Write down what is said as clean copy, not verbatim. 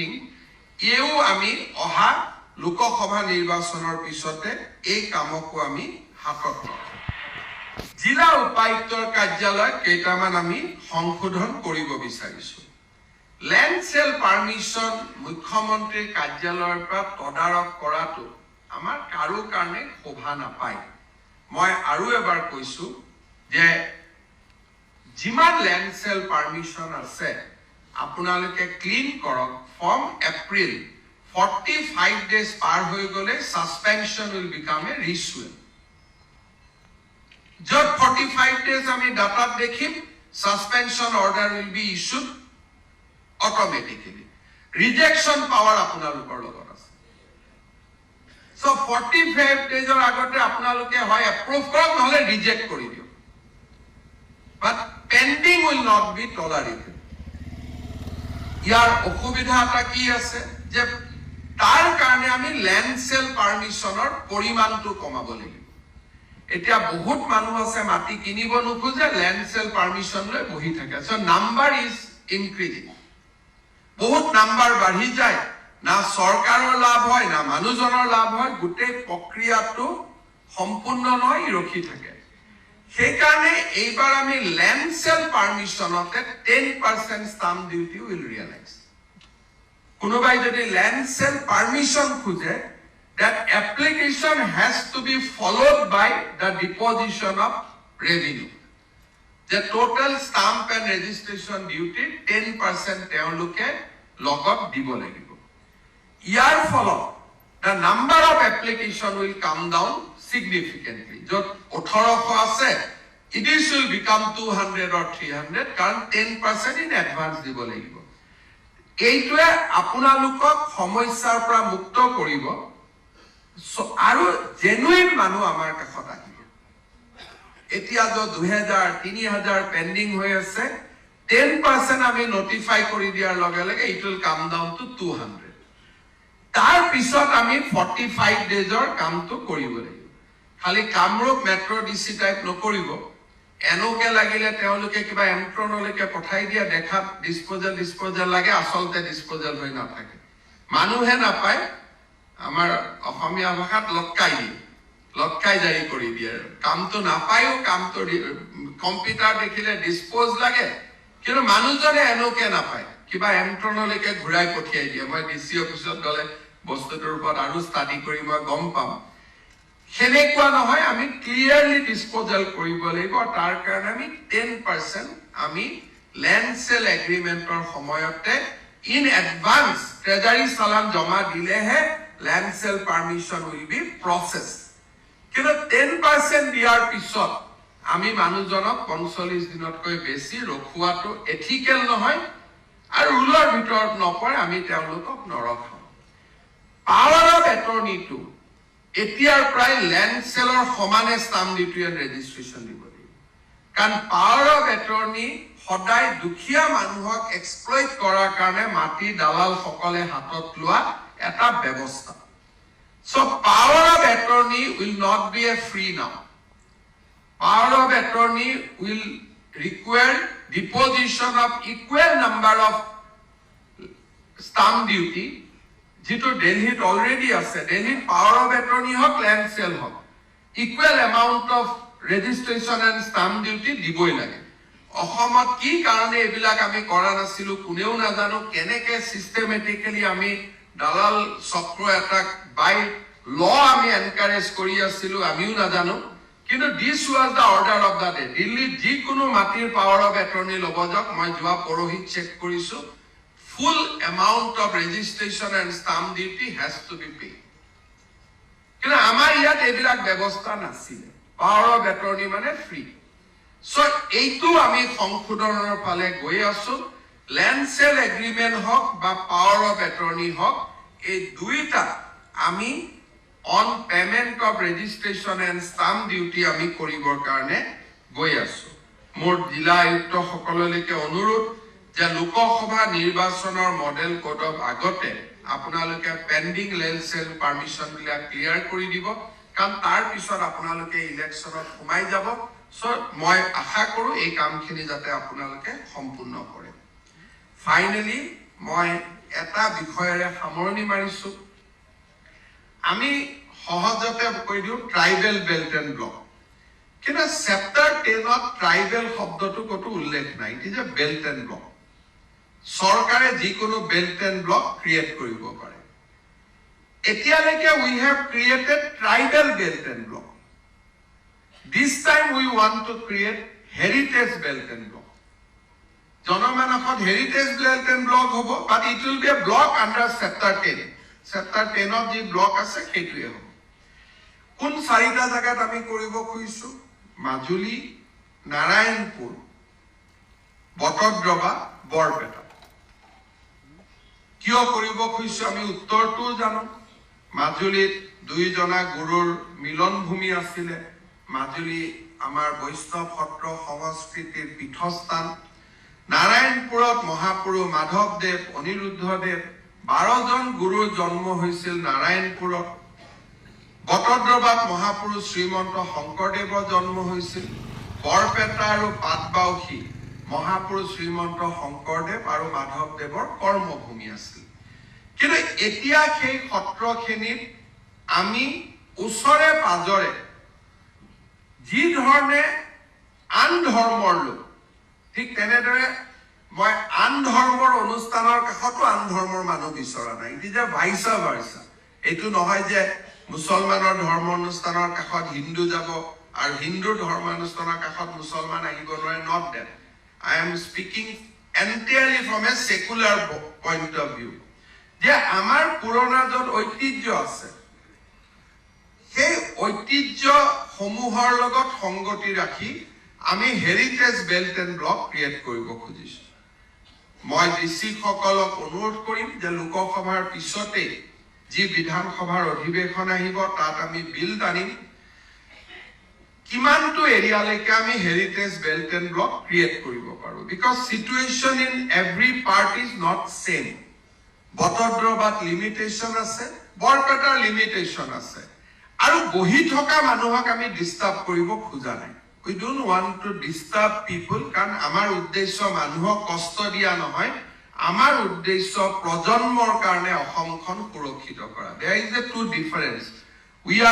thing এও আমি অহা লোকসভা নিৰ্বাচনৰ পিছতে এই কামকো আমি হাতত লওঁ জিলা উপায়ুক্তৰ কাৰ্যালয় কেইটামান আমি সংশোধন কৰিব বিচাৰিছো ল্যান্ড সেল পাৰমিশন মুখ্যমন্ত্ৰীৰ কাৰ্যালয়েৰ পৰা তদাৰক কৰাটো আমাৰ কাৰো কাৰণে শোভা নাপায় মই আৰু এবাৰ কৈছো যে যিমান ল্যান্ড সেল পাৰমিশন আছে আপোনালোকে ক্লিন কৰক ফ্ৰম এপ্ৰিল 45 days পাৰ হৈ গলে suspension will become a ritual যত 45 days আমি ডাটাত দেখিম suspension order will be issued automatically rejection power আপোনালোকৰ লগত আছে so 45 days আগতে আপোনালোকে হয় approve কৰক নহলে ৰিজেক্ট কৰি দিও but pending will not be tolerated ইয়াৰ অসুবিধা এটা কি আছে যে তাৰ কাৰণে আমি ল্যান্ড সেল পাৰমিশনৰ পৰিমাণটো কমাব লাগিব এতিয়া বহুত মানুহ আছে মাটি কিনিব নোখোজে ল্যান্ড সেল পারমিশন লৈ বহি থাকে so number is increasing বহুত নাম্বার বাঢ়ি যায় না সরকারের লাভ হয় না মানুষজনের লাভ হয় গোটেই প্রক্রিয়াটো সম্পূর্ণ নয় রখি থাকে সেই কারণে এইবার আমি ল্যান্ড সেল পারমিশনতে 10% স্টাম্প ডিউটি উইল রিয়ালাইজ কোনোবাই যদি ল্যান্ড সেল পারমিশন খুঁজে that application has to be followed by the deposition of revenue the total stamp and registration duty 10% তেওঁলোকে লগত দিব লাগিব ইয়াৰ ফলত the number of application will come down significantly যত 1800 আছে it will become 200 or 300 কাৰণ 10% in advance দিব লাগিব এইটোৱে আপোনালোকক সমস্যাৰ পৰা মুক্ত কৰিব আৰু জেনুইন মানুহ আমাৰ কাষত আহিব এতিয়া যে 2000 3000 পেন্ডিং হৈ আছে 10% আমি নোটিফাই কৰি দিয়াৰ লগে লগে it will come down to 200 তাৰ পিছত আমি 45 ডেজৰ কামটো কৰিব লাগিব খালি কামৰূপ মেট্ৰ ডিসি টাইপ নকৰিব এনোকে লাগিলে তেওঁলোকে কিবা এন্ট্ৰনলৈকে পঠাই দিয়া দেখাত ডিসপোজাল লাগে আসলতে ডিসপোজাল হৈ নাথাকে মানুহে নাপায় আমাৰ অসমীয়া ভাষাত লটকাই জাৰি কৰি দিয়ে কামটো নাপায়ও কামটো কম্পিউটাৰ দেখিলে ডিসপোজ লাগে কিন্তু মানুহজনে এনোকে নাপায় কিবা এন্ট্ৰনলৈকে ঘূৰাই পঠিয়াই দিয়ে মই ডিসি অফিসত গলে বস্তুটোৰ ওপৰত আৰু ষ্টাডি কৰি মই গম পাম সেনেকুৱা নহয় আমি ক্লিয়াৰলি ডিসপোজাল কৰিব লাগিব তাৰ কাৰণে আমি 10% আমি ল্যান্ড সেল এগ্ৰিমেন্টৰ সময়তে ইন এডভান্স ট্ৰেজাৰী চালান জমা দিলেহে land sale permission will be process কিন্তু 10% দিয়াৰ পিছত আমি মানুহজনক 45 দিনতকৈ বেছি ৰখুৱাটো এথিকেল নহয় আৰু ৰুলৰ ভিতৰত নপৰে আমি তেওঁলোকক নৰখাও পাৱাৰ অফ এটৰ্নিটো এতিয়াৰ প্ৰায় ল্যান্ড সেলৰ সমানে স্টাম্প ডিউটি এণ্ড ৰেজিষ্ট্ৰেচন দিব লাগিব কাৰণ পাৱাৰ অফ এটৰ্নি সদায় দুখীয়া মানুহক এক্সপ্লইট কৰাৰ কাৰণে মাটি দালাল সকলে হাতত লোৱা এটা ব্যৱস্থা so power of attorney will not be a free now power of attorney will require deposition of equal number of stamp duty যেটো দিল্লীত অলরেডি আছে দিল্লীত power of attorney হক ল্যান্ড সেল হক equal amount of registration and stamp duty দিবই লাগে অসমত কি কাৰণে এবিলাক আমি কৰা নাছিলো কোনেও নাজানো কেনেকে সিস্টেমেটিক্যালি আমি দালাল চক্ৰ এটা বাই ল আমি এনকাৰেজ কৰি আছিলো আমিও নাজানো কিন্তু this was the order of the day Delhi যি কোনো মাটিৰ পাৱাৰ অফ এটৰ্নি লব যাওক মই যোৱা পৰহিত চেক কৰিছো full amount of registration and stamp duty has to be paid কিন্তু আমাৰ ইয়াত এইবিলাক ব্যৱস্থা নাছিল পাৱাৰ অফ এটৰ্নি মানে ফ্ৰী সো এইটো আমি সংশোধনৰ ফালে গৈ আছো ল্যান্ড সেল এগ্ৰিমেন্ট হক বা পাৱাৰ অফ এটৰ্নি হক এই দুইটা আমি on payment of registration and stamp duty আমি কৰিবৰ কাৰণে গৈ আছো মোৰ জিলা আয়ুক্ত সকললৈকে অনুৰোধ যে লোকসভা নিৰ্বাচনৰ মডেল কোড অফ আগতে আপোনালোকে পেন্ডিং ল্যান্ড সেল পাৰমিশন বিলাক ক্লিয়াৰ কৰি দিব কাৰণ তাৰ পিছত আপোনালোকে ইলেকশ্যনত সোমাই যাব সো মই আশা কৰো এই কামখিনি যাতে আপোনালোকে সম্পূৰ্ণ কৰে ফাইনালি মই এটা বিষয়েৰে সামৰণি মাৰিছো আমি সহজতে কৈ দিওঁ ট্ৰাইবেল বেল্ট এণ্ড ব্লক কিন্তু চেপ্টাৰ 10ত ট্ৰাইবেল শব্দটো কতো উল্লেখ নাই it is a belt and block চৰকাৰে যিকোনো বেল্ট এণ্ড ব্লক ক্ৰিয়েট কৰিব পাৰে এতিয়ালৈকে we have created tribal belt and block this time we want to create heritage belt and block জনমানসত হেৰিটেজ বেল্ট এণ্ড ব্লক হ'ব but it will be a block under chapter 10 chapter 10ত যি block আছে সেইটোৱে হ'ব কোন চাৰিটা জায়গাত আমি কৰিব খুজিছো মাজুলী নাৰায়ণপুৰ বটদ্ৰৱা বৰপেটা কিয় কৰিব খুজিছো আমি উত্তৰটো জানো মাজুলীত দুইজনা গুৰুৰ মিলন ভূমি আছিলে মাজুলী আমাৰ বৈষ্ণৱ সত্ৰ সংস্কৃতিৰ পীঠস্থান নাৰায়ণপুৰত মহাপুৰুষ মাধৱদেৱ অনিৰুদ্ধদেৱ 12 জন গুৰুৰ জন্ম হৈছিল নাৰায়ণপুৰত বটদ্ৰৱাত মহাপুৰুষ শ্ৰীমন্ত শংকৰদেৱৰ জন্ম হৈছিল বৰপেটা আৰু পাটবাউসী মহাপুৰুষ শ্ৰীমন্ত শংকৰদেৱ আৰু মাধৱদেৱৰ কৰ্মভূমি আছিল কিন্তু এতিয়া সেই সত্ৰখিনিত আমি ওচৰে পাজৰে যি ধৰণে আন ধৰ্মৰ লোক ঠিক তেনেদৰে মই আন ধৰ্মৰ অনুষ্ঠানৰ কাষতো আন ধৰ্মৰ মানুহ বিচৰা নাই ইট ইজ এ ভাইচা ভাৰ্চা এইটো নহয় যে মুছলমানৰ ধৰ্ম অনুষ্ঠানৰ কাষত হিন্দু যাব আৰু হিন্দুৰ ধৰ্ম অনুষ্ঠানৰ কাষত মুছলমান আহিব নোৱাৰে not that I am speaking entirely from a secular point of view যে আমাৰ পুৰণা য'ত ঐতিহ্য আছে সেই ঐতিহ্য সমূহৰ লগত সংগতি ৰাখি আমি heritage belt and block create কৰিব খুজিছো মই ডিচিসকলক অনুৰোধ কৰিম যে লোকসভাৰ পিছতে যি বিধানসভাৰ অধিৱেশন আহিব তাত আমি বিল আনিম কিমানটো এৰিয়ালৈকে আমি heritage belt and block create কৰিব পাৰো because situation in every part is not same বটদ্ৰৱাত লিমিটেশ্যন আছে বৰপেটাৰ লিমিটেশ্যন আছে আৰু বহি থকা মানুহক আমি ডিস্টাৰ্ব কৰিব খোজা নাই we don't want to disturb people কাৰণ আমাৰ উদ্দেশ্য মানুহক কষ্ট দিয়া নহয় আমাৰ উদ্দেশ্য প্ৰজন্মৰ কাৰণে অসমখন সুৰক্ষিত কৰা there is a two difference we are